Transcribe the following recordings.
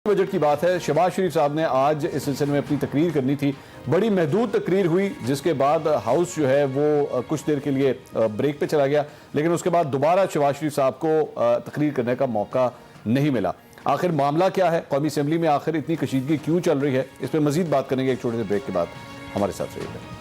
Budget की बात है। शहबाज शरीफ साहब ने आज इस सिलसिले में अपनी तकरीर करनी थी। बड़ी महदूद तकरीर हुई, जिसके बाद हाउस जो है वो कुछ देर के लिए ब्रेक पे चला गया, लेकिन उसके बाद दोबारा शहबाज शरीफ साहब को तकरीर करने का मौका नहीं मिला। आखिर मामला क्या है, कौमी असम्बली में आखिर इतनी कशीदगी क्यों चल रही है, इस पर मजीद बात करेंगे एक छोटे से ब्रेक के बाद। हमारे साथ रहिएगा।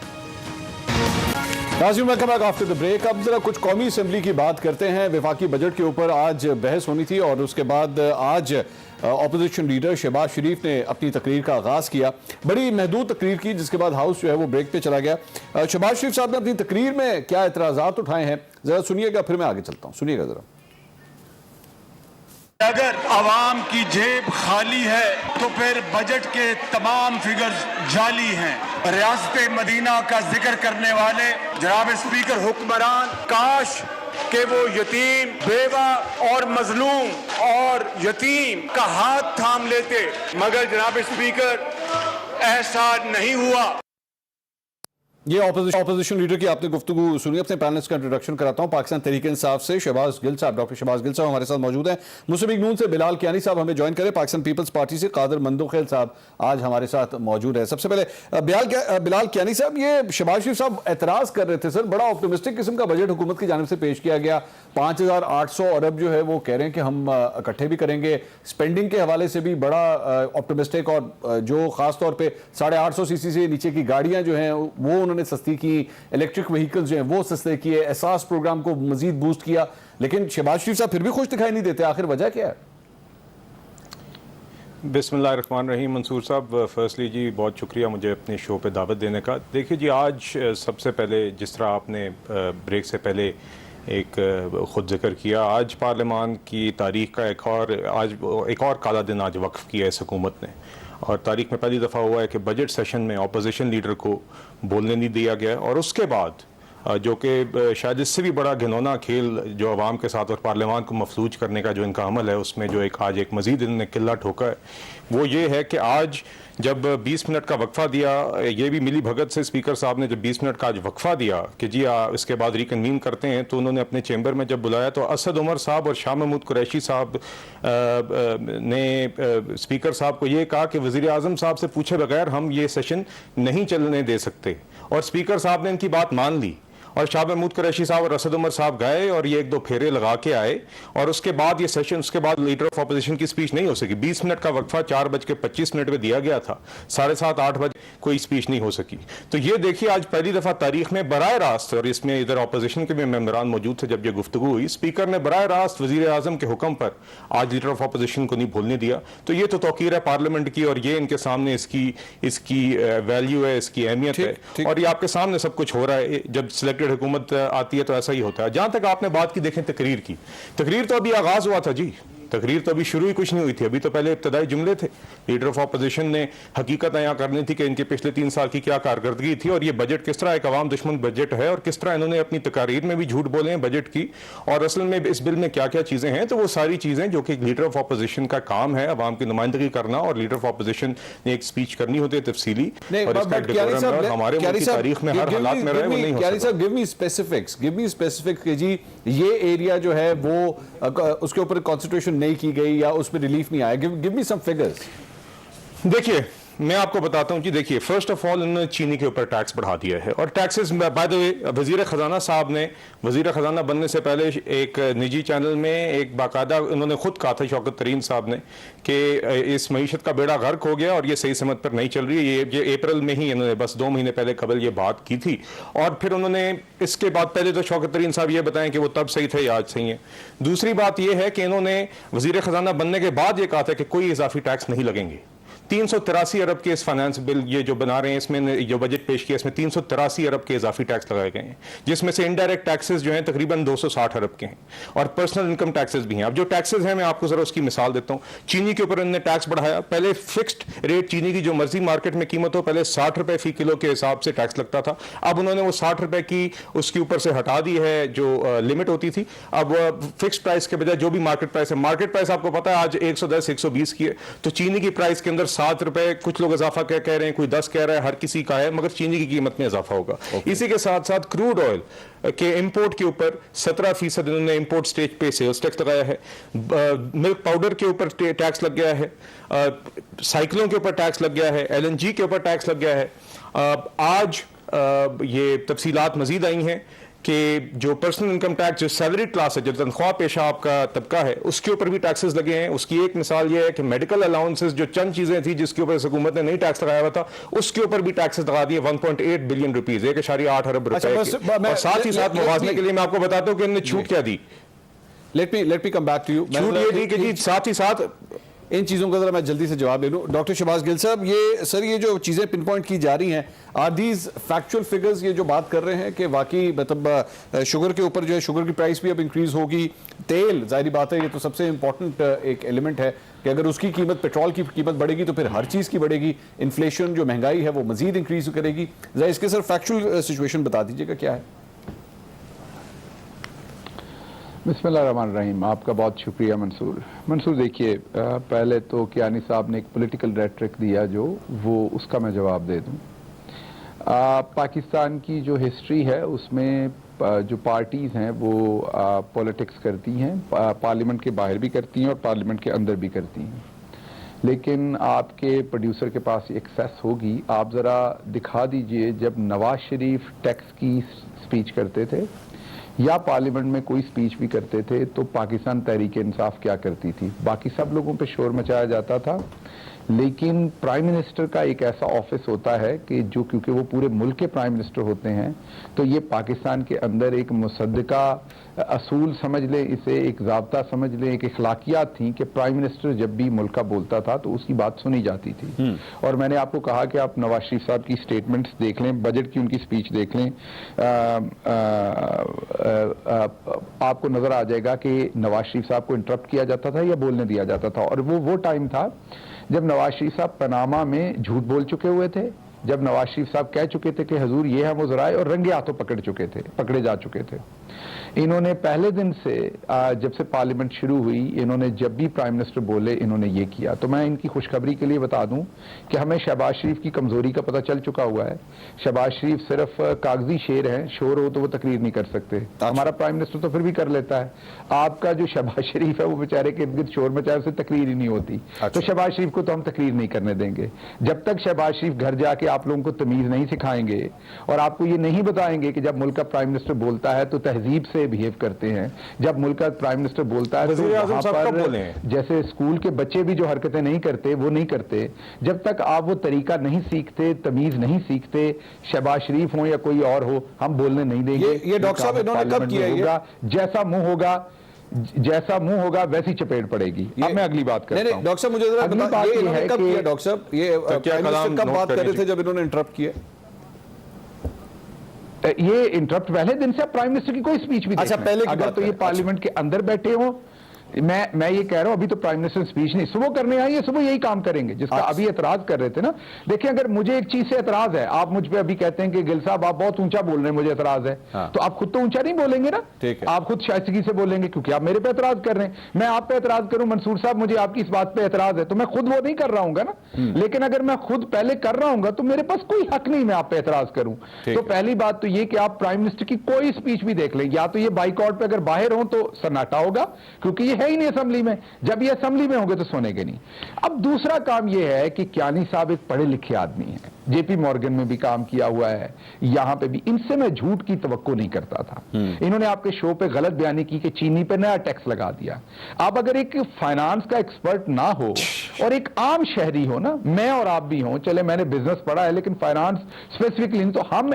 नाज़रीन, welcome back after the break. अब जरा कुछ कौमी असम्बली की बात करते हैं। वफाकी बजट के ऊपर आज बहस होनी थी और उसके बाद आज अपोजिशन लीडर शहबाज शरीफ ने अपनी तकरीर का आगाज़ किया। बड़ी महदूद तकरीर की, जिसके बाद हाउस जो है वो ब्रेक पे चला गया। शहबाज शरीफ साहब ने अपनी तकरीर में क्या एतराज़ात उठाए हैं, जरा सुनिएगा, फिर मैं आगे चलता हूँ। सुनिएगा जरा। अगर आवाम की जेब खाली है तो फिर बजट के तमाम फिगर्स जाली हैं। रियासत मदीना का जिक्र करने वाले जनाब स्पीकर हुक्मरान, काश कि वो यतीम, बेवा और मजलूम और यतीम का हाथ थाम लेते, मगर जनाब स्पीकर ऐसा नहीं हुआ। ये ऑपोजिशन लीडर की आपने गुफ्तगू सुनी। अपने पैनलिस्ट का इंट्रोडक्शन कराता हूँ। पाकिस्तान तहरीक इंसाफ से शहबाज गिल साहब, डॉक्टर शहबाज गिल साहब हमारे साथ मौजूद हैं। मुस्लिम लीग नून से बिलाल कियानी साहब हमें ज्वाइन करें। पाकिस्तान पीपल्स पार्टी से कादर मंदोखेल साहब आज हमारे साथ मौजूद है। सबसे पहले बिलाल कियानी साहब, ये शहबाज शरीफ साहब एतराज़ कर रहे थे सर, बड़ा ऑप्टिमिस्टिक किस्म का बजट हुकूमत की जानिब से पेश किया गया। 5,800 अरब जो है वो कह रहे हैं कि हम इकट्ठे भी करेंगे। स्पेंडिंग के हवाले से भी बड़ा ऑप्टिमिस्टिक, और जो खास तौर पर 850 सीसी से नीचे की गाड़ियाँ जो हैं वो उन्होंने सस्ती की, इलेक्ट्रिक व्हीकल्स जो हैं वो सस्ते किए, एहसास प्रोग्राम को मजीद बूस्ट किया। लेकिन शहबाज शरीफ साहब फिर भी खुश दिखाई नहीं देते, आखिर वजह क्या है? बिस्मिल्लाहिर्रहमानिर्रहीम। मंसूर साहब, फर्स्टली जी बहुत शुक्रिया मुझे अपने शो पे दावत देने का। देखिए जी, आज सबसे पहले जिस तरह आपने ब्रेक से पहले एक ख़ुद जिक्र किया, आज पार्लियामान की तारीख़ का एक और काला दिन आज वक्फ किया इस हुकूमत ने, और तारीख में पहली दफ़ा हुआ है कि बजट सेशन में अपोजिशन लीडर को बोलने नहीं दिया गया। और उसके बाद जो कि शायद इससे भी बड़ा घिनौना खेल जो अवाम के साथ और पार्लियामान को मफलूज करने का जो इनका अमल है, उसमें जो आज एक मज़ीद इन्होंने किला ठोका है, वो ये है कि आज जब 20 मिनट का वक्फा दिया, ये भी मिली भगत से स्पीकर साहब ने जब 20 मिनट का आज वक्फा दिया कि जी इसके बाद रिकन्वीन करते हैं, तो उन्होंने अपने चैम्बर में जब बुलाया तो असद उमर साहब और शाह महमूद कुरैशी साहब ने स्पीकर साहब को ये कहा कि वज़ीर आज़म साहब से पूछे बगैर हम ये सेशन नहीं चलने दे सकते, और स्पीकर साहब ने इनकी बात मान ली। और शाह महमूद कुरैशी साहब और असद उमर साहब गए और ये 1-2 फेरे लगा के आए, और उसके बाद ये सेशन, उसके बाद लीडर ऑफ अपोजिशन की स्पीच नहीं हो सकी। 20 मिनट का वक्फा 4:25 पे दिया गया था, 7:30-8 बजे कोई स्पीच नहीं हो सकी। तो ये देखिए, आज पहली दफ़ा तारीख में बराह रास्त, और इसमें इधर अपोजिशन के भी मेंबरान मौजूद थे जब ये गुफ्तगू हुई, स्पीकर ने बराह रास्त वज़ीर आज़म के हुक्म पर आज लीडर ऑफ अपोजिशन को नहीं बोलने दिया। तो ये तो तौकीर है पार्लियामेंट की, और ये इनके सामने इसकी वैल्यू है, इसकी अहमियत है, और ये आपके सामने सब कुछ हो रहा है। जब सिलेक्टेड हुकूमत आती है तो ऐसा ही होता है। जहां तक आपने बात की, देखें तकरीर की, तकरीर तो अभी आगाज हुआ था जी, तकरीर तो अभी शुरू ही कुछ नहीं हुई थी, अभी तो पहले इब्तदाई जुमले थे। लीडर ऑफ अपोजिशन ने हकीकत यहाँ करनी थी कि इनके पिछले 3 साल की क्या कारकर्दगी थी, और ये बजट किस तरह एक अवाम दुश्मन बजट है, और किस तरह इन्होंने अपनी तकारीर में भी झूठ बोले हैं बजट की, और असल में इस बिल में क्या क्या चीजें हैं। तो वो सारी चीजें जो कि लीडर ऑफ अपोजिशन का काम है अवाम की नुमाइंदगी करना, और लीडर ऑफ अपोजिशन ने एक स्पीच करनी होती है तफसीली, और हमारे मुल्क की तारीख में हर हालात में रहे वो नहीं हो सकता। गिव मी स्पेसिफिक्स कि जी ये एरिया जो है वो उसके ऊपर कंसंट्रेशन नहीं की गई या उसमें रिलीफ नहीं आया। Give me some figures. देखिए, मैं आपको बताता हूं कि देखिए, फर्स्ट ऑफ ऑल इन्होंने चीनी के ऊपर टैक्स बढ़ा दिया है, और टैक्सेस बाय द वे वजीर खजाना साहब ने वजीर खजाना बनने से पहले एक निजी चैनल में एक बाकायदा उन्होंने खुद कहा था, शौकत तरीन साहब ने, कि इस मईशत का बेड़ा गर्क हो गया और ये सही समत पर नहीं चल रही है। ये अप्रैल में ही इन्होंने बस 2 महीने पहले कबल ये बात की थी, और फिर उन्होंने इसके बाद पहले तो शौकत तरीन साहब ये बताएं कि वो तब सही थे या आज सही है। दूसरी बात यह है कि इन्होंने वजीर खजाना बनने के बाद ये कहा था कि कोई इजाफी टैक्स नहीं लगेंगे। 383 अरब के इस फाइनेंस बिल ये जो बना रहे हैं, इसमें जो बजट पेश किया इसमें 383 अरब के इजाफी टैक्स लगाए गए हैं, जिसमें से इनडायरेक्ट टैक्सेस जो हैं तकरीबन 260 अरब के हैं, और पर्सनल इनकम टैक्सेस भी हैं। अब जो टैक्सेस हैं मैं आपको जरा उसकी मिसाल देता हूं। चीनी के ऊपर इन्होंने टैक्स बढ़ाया। पहले फिक्स्ड रेट चीनी की जो मर्जी मार्केट में कीमत हो, पहले 60 रुपए फी किलो के हिसाब से टैक्स लगता था। अब उन्होंने वो 60 रुपए की उसके ऊपर से हटा दी है जो लिमिट होती थी। अब फिक्स्ड प्राइस के बजाय जो भी मार्केट प्राइस है, मार्केट प्राइस आपको पता है आज 110-120 की है, तो चीनी की प्राइस के अंदर 7 रुपए कुछ लोग इजाफा कह रहे हैं, कोई 10 कह रहा है, हर किसी का है, मगर चीनी की कीमत में इजाफा होगा। इसी के साथ साथ क्रूड ऑयल के इंपोर्ट के ऊपर 17% इन्होंने इंपोर्ट स्टेज पे सेल्स टैक्स लगाया है, मिल्क पाउडर के ऊपर टैक्स लग गया है, साइकिलों के ऊपर टैक्स लग गया है, LNG के ऊपर टैक्स लग गया है। आज ये तफसीलात मजीद आई हैं कि जो पर्सनल इनकम टैक्स, जो सैलरी क्लास है, जो तनख्वाह पेशा आपका तबका है, उसके ऊपर भी टैक्सेस लगे हैं। उसकी एक मिसाल ये है कि मेडिकल अलाउंसेस, जो चंद चीजें थी जिसके ऊपर हुकूमत ने नहीं टैक्स लगाया हुआ था, उसके ऊपर भी टैक्सेस लगा दिए 1.8 बिलियन रुपीज, 1.8 अरब रुपए के। और साथ ही साथ मुवावजे के लिए मैं आपको बताता हूं कि इन्होंने छूट क्या दी। Let me come back to you. छूट ये दी कि जी साथ ही साथ इन चीज़ों का जरा मैं जल्दी से जवाब ले लूँ। डॉक्टर शहबाज गिल साहब, ये जो चीज़ें पिन पॉइंट की जा रही हैं, आर दीज फैक्चुअल फिगर्स, ये जो बात कर रहे हैं कि वाकई मतलब शुगर के ऊपर जो है, शुगर की प्राइस भी अब इंक्रीज होगी, तेल जाहिर बात है, ये तो सबसे इंपॉर्टेंट एक एलिमेंट है कि अगर उसकी कीमत, पेट्रोल की कीमत बढ़ेगी तो फिर हर चीज़ की बढ़ेगी, इन्फ्लेशन जो महंगाई है वो मजीद इंक्रीज करेगी। जरा इसके सर फैक्चुअल सिचुएशन बता दीजिएगा क्या है। बिस्मिल्लाहिर्रहमानिर्रहीम। आपका बहुत शुक्रिया मंसूर। देखिए, पहले तो कियानी साहब ने एक पॉलिटिकल रेटरिक दिया जो वो उसका मैं जवाब दे दूं। पाकिस्तान की जो हिस्ट्री है उसमें जो पार्टीज़ हैं वो पॉलिटिक्स करती हैं, पार्लियामेंट के बाहर भी करती हैं और पार्लियामेंट के अंदर भी करती हैं, लेकिन आपके प्रोड्यूसर के पास एक्सेस होगी। आप ज़रा दिखा दीजिए जब नवाज शरीफ टैक्स की स्पीच करते थे या पार्लियामेंट में कोई स्पीच भी करते थे तो पाकिस्तान तहरीक इंसाफ क्या करती थी। बाकी सब लोगों पे शोर मचाया जाता था, लेकिन प्राइम मिनिस्टर का एक ऐसा ऑफिस होता है कि जो, क्योंकि वो पूरे मुल्क के प्राइम मिनिस्टर होते हैं, तो ये पाकिस्तान के अंदर एक मुसद्दका असूल समझ लें, इसे एक ज़ाब्ता समझ लें, एक इखलाकियात थी कि प्राइम मिनिस्टर जब भी मुल्क का बोलता था तो उसकी बात सुनी जाती थी। और मैंने आपको कहा कि आप नवाज शरीफ साहब की स्टेटमेंट्स देख लें, बजट की उनकी स्पीच देख लें, आपको नजर आ जाएगा कि नवाज शरीफ साहब को इंटरप्ट किया जाता था या बोलने दिया जाता था। और वो टाइम था जब नवाज शरीफ साहब पनामा में झूठ बोल चुके हुए थे, जब नवाज शरीफ साहब कह चुके थे कि हजूर ये हम उजराए, और रंगे हाथों पकड़े जा चुके थे। इन्होंने पहले दिन से, जब से पार्लियामेंट शुरू हुई, इन्होंने जब भी प्राइम मिनिस्टर बोले इन्होंने ये किया। तो मैं इनकी खुशखबरी के लिए बता दूं कि हमें शहबाज शरीफ की कमजोरी का पता चल चुका हुआ है। शहबाज शरीफ सिर्फ कागजी शेर हैं, शोर हो तो वो तकरीर नहीं कर सकते। हमारा प्राइम मिनिस्टर तो फिर भी कर लेता है। आपका जो शहबाज शरीफ है वो बेचारे के इर्द गिर्द शोर मचाए, उससे तकरीर ही नहीं होती। तो शहबाज शरीफ को तो हम तकरीर नहीं करने देंगे जब तक शहबाज शरीफ घर जाके आप लोगों को तमीज नहीं सिखाएंगे और आपको ये नहीं बताएंगे कि जब मुल्क का प्राइम मिनिस्टर बोलता है तो तहजीब से बिहेव करते हैं, जब मुल्क का प्राइम मिनिस्टर बोलता है तो वहां पर जैसे स्कूल के बच्चे भी जो हरकतें नहीं करते वो नहीं करते। जब तक आप वो तरीका नहीं सीखते, तमीज नहीं सीखते, शहबाज शरीफ हो या कोई और हो, हम बोलने नहीं देंगे। ये डॉक्टर साहब इन्होंने कब किया ये? जैसा मुंह होगा वैसी चपेट पड़ेगी। अब मैं अगली बात करता हूं। डॉक्टर साहब मुझे जरा बताइए, ये इन्होंने कब किया? डॉक्टर साहब ये कब बात कर रहे थे जब इन्होंने इंटरप्ट किया? ये इंटरप्ट पहले दिन से प्राइम मिनिस्टर की कोई स्पीच भी अच्छा, पहले की अगर तो ये पार्लियामेंट के अंदर बैठे हो, मैं ये कह रहा हूं, अभी तो प्राइम मिनिस्टर स्पीच नहीं, सुबह करने आई है, सुबह यही काम करेंगे जिसका अभी एतराज कर रहे थे ना। देखिए, अगर मुझे एक चीज से एतराज है, आप मुझ पे अभी कहते हैं कि गिल साहब आप बहुत ऊंचा बोल रहे हैं, मुझे एतराज है, तो आप खुद तो ऊंचा नहीं बोलेंगे ना, आप खुद शाइस्तगी से बोलेंगे, क्योंकि आप मेरे पे एतराज कर रहे हैं। मैं आप पे एतराज करूं, मंसूर साहब मुझे आपकी इस बात पे एतराज है, तो मैं खुद वो नहीं कर रहा हूँ ना, लेकिन अगर मैं खुद पहले कर रहा हूँ तो मेरे पास कोई हक नहीं मैं आप पे एतराज करूं। तो पहली बात तो ये कि आप प्राइम मिनिस्टर की कोई स्पीच भी देख लें, या तो ये बाइकआउट पे अगर बाहर हो तो सन्नाटा होगा, क्योंकि ये है ही नहीं असेंबली में। जब ये असेंबली में होंगे तो सुनेंगे नहीं। अब दूसरा काम ये है कि कियानी साहब एक पढ़े लिखे आदमी हैं, जेपी मॉर्गन में भी काम किया हुआ है, यहां पे भी। इनसे मैं झूठ की तवक्को नहीं करता था। इन्होंने आपके शो पे गलत बयानी की कि चीनी पे नया टैक्स लगा दिया। अब अगर एक फाइनेंस का एक्सपर्ट ना हो और एक आम शहरी हो ना, मैं और आप भी हो, चले मैंने बिजनेस पढ़ा है लेकिन फाइनेंस स्पेसिफिकली नहीं, तो हम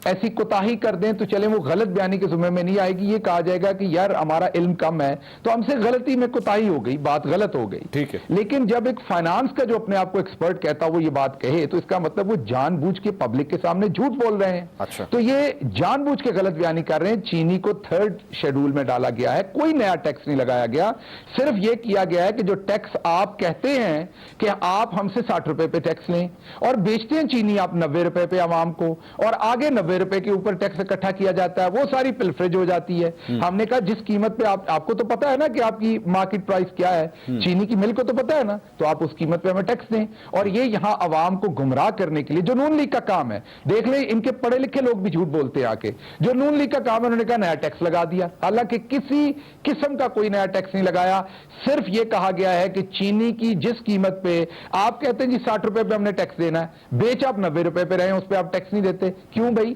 ऐसी कोताही कर दें तो चले वो गलत बयानी के जुम्मे में नहीं आएगी। ये कहा जाएगा कि यार हमारा इल्म कम है, तो हमसे गलती में कोताही हो गई, बात गलत हो गई। ठीक है। लेकिन जब एक फाइनेंस का जो अपने आप को एक्सपर्ट कहता वो ये बात कहे, तो इसका मतलब वो जानबूझ के पब्लिक के सामने झूठ बोल रहे हैं। अच्छा। तो ये जानबूझ के गलत बयानी कर रहे हैं। चीनी को 3rd शेड्यूल में डाला गया है, कोई नया टैक्स नहीं लगाया गया, सिर्फ ये किया गया है कि जो टैक्स आप कहते हैं कि आप हमसे 60 रुपए पे टैक्स लें और बेचते हैं चीनी आप 90 रुपए पे आवाम को, और आगे 90 रुपए के ऊपर टैक्स इकट्ठा किया जाता है, वो सारी पिलफरेज हो जाती है। हमने कहा जिस कीमत पे आपको तो पता है ना कि आपकी मार्केट प्राइस क्या है, चीनी की मिल को तो पता है ना, तो आप उस कीमत पे हमें टैक्स दें। और ये यहां आवाम को गुमराह करने के लिए, जो नून लीग का काम है, देख ले इनके पढ़े लिखे लोग भी झूठ बोलते हैं आके, जो नून लीग का काम है उन्होंने कहा नया टैक्स लगा दिया, हालांकि किसी किस्म का कोई नया टैक्स नहीं लगाया। सिर्फ यह कहा गया है कि चीनी की जिस कीमत पे आप कहते हैं जी 60 रुपए पे हमने टैक्स देना है, बेच आप 90 रुपए पे रहे हैं, उस पर आप टैक्स नहीं देते, क्यों भाई?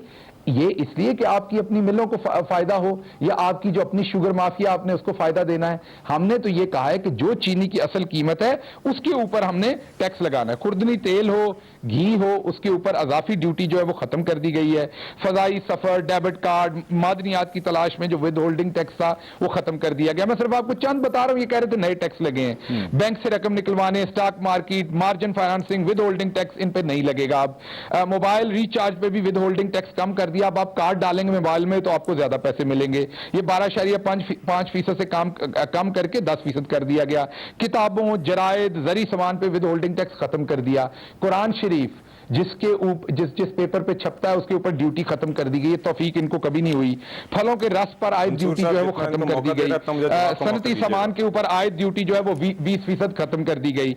ये इसलिए कि आपकी अपनी मिलों को फायदा हो, या आपकी जो अपनी शुगर माफिया आपने उसको फायदा देना है। हमने तो ये कहा है कि जो चीनी की असल कीमत है उसके ऊपर हमने टैक्स लगाना है। खुर्दनी तेल हो, घी हो, उसके ऊपर अजाफी ड्यूटी जो है वो खत्म कर दी गई है। फजाई सफर, डेबिट कार्ड, मादनियात की तलाश में जो विद होल्डिंग टैक्स था वो खत्म कर दिया गया। मैं सिर्फ आपको चंद बता रहा हूं, ये कह रहे थे नए टैक्स लगे हैं, बैंक से रकम निकलवाने, stock market, margin financing, with holding tax in पे नहीं लगेगा। अब मोबाइल रिचार्ज पे भी विद होल्डिंग टैक्स कम कर दिया। अब आप कार्ड डालेंगे मोबाइल में तो आपको ज्यादा पैसे मिलेंगे। ये 12.5% से कम करके 10% कर दिया गया। किताबों, जरायद, जरी सामान पे विद होल्डिंग टैक्स खत्म कर दिया। कुरान शरीफ जिसके ऊपर जिस पेपर पे छपता है उसके ऊपर ड्यूटी खत्म कर दी गई। ये तौफीक इनको कभी नहीं हुई। फलों के रस पर आयद ड्यूटी जो है वो खत्म कर दी गई। सनती सामान के ऊपर आयद ड्यूटी जो है वो 20% खत्म कर दी गई।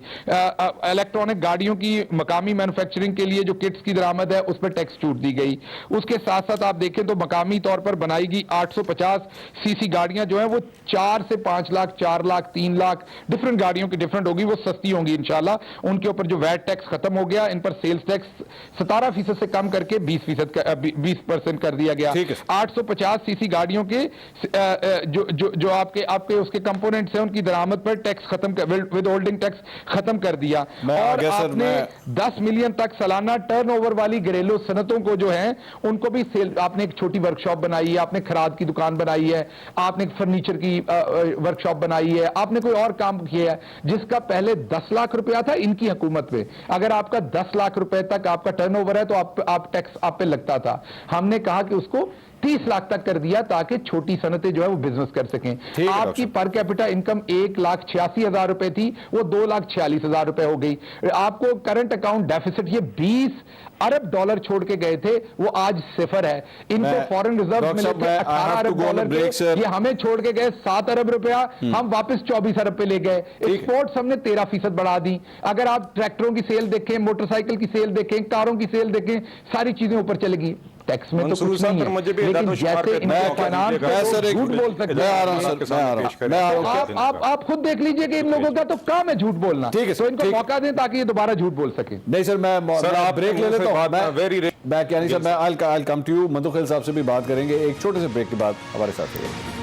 इलेक्ट्रॉनिक गाड़ियों की मकामी मैन्युफैक्चरिंग के लिए जो किट्स की दरामद है उस पर टैक्स छूट दी गई। उसके साथ साथ आप देखें तो मकामी तौर पर बनाई गई 850 सीसी गाड़ियां जो है वो 4 से 5 लाख, 4 लाख, 3 लाख डिफरेंट गाड़ियों की डिफरेंट होगी, वो सस्ती होंगी इंशाल्लाह। उनके ऊपर जो वैट टैक्स खत्म हो गया, इन पर सेल्स टैक्स 17% से कम करके 20% कर दिया गया। 850 सीसी गाड़ियों के जो आपके उसके कंपोनेंट्स हैं उनकी दरामद पर टैक्स खत्म, विद होल्डिंग टैक्स खत्म कर दिया। और आपने 10 मिलियन तक सालाना टर्नओवर वाली घरेलू सनतों को जो है उनको भी सेल, आपने एक छोटी वर्कशॉप बनाई है, आपने खराद की दुकान बनाई है, आपने फर्नीचर की वर्कशॉप बनाई है, आपने कोई और काम किया है जिसका पहले 10 लाख रुपया था इनकी हुकूमत में। अगर आपका 10 लाख रुपए तक आपका टर्नओवर है तो आप टैक्स आप पे लगता था। हमने कहा कि उसको 30 लाख तक कर दिया ताकि छोटी सनतें जो है वो बिजनेस कर सकें। आपकी पर कैपिटा इनकम 1,86,000 रुपए थी, वो 2,46,000 रुपए हो गई। आपको करंट अकाउंट डेफिसिट ये 20 अरब डॉलर छोड़ के गए थे, वो आज सिफर है। इनको फॉरेन रिजर्व मिले थे 18 अरब डॉलर के, ये हमें छोड़ के गए 7 अरब रुपया, हम वापस 24 अरब पे ले गए। एक्सपोर्ट्स हमने 13% बढ़ा दी। अगर आप ट्रैक्टरों की सेल देखें, मोटरसाइकिल की सेल देखें, कारों की सेल देखें, सारी चीजें ऊपर चलेगी। टैक्स में तो कुछ नहीं है, लेकिन जैसे इनके फाइनेंस झूठ बोल सकते हैं। आप खुद देख लीजिए कि इन लोगों का तो काम है झूठ बोलना, तो इनको मौका दें ताकि ये दोबारा झूठ बोल सके। नहीं सर, आप ब्रेक ले लेते हो, मैं यानी सर मैं आई कम टू यू। मंदुखिल साहब से भी बात करेंगे एक छोटे से ब्रेक के बाद। हमारे साथ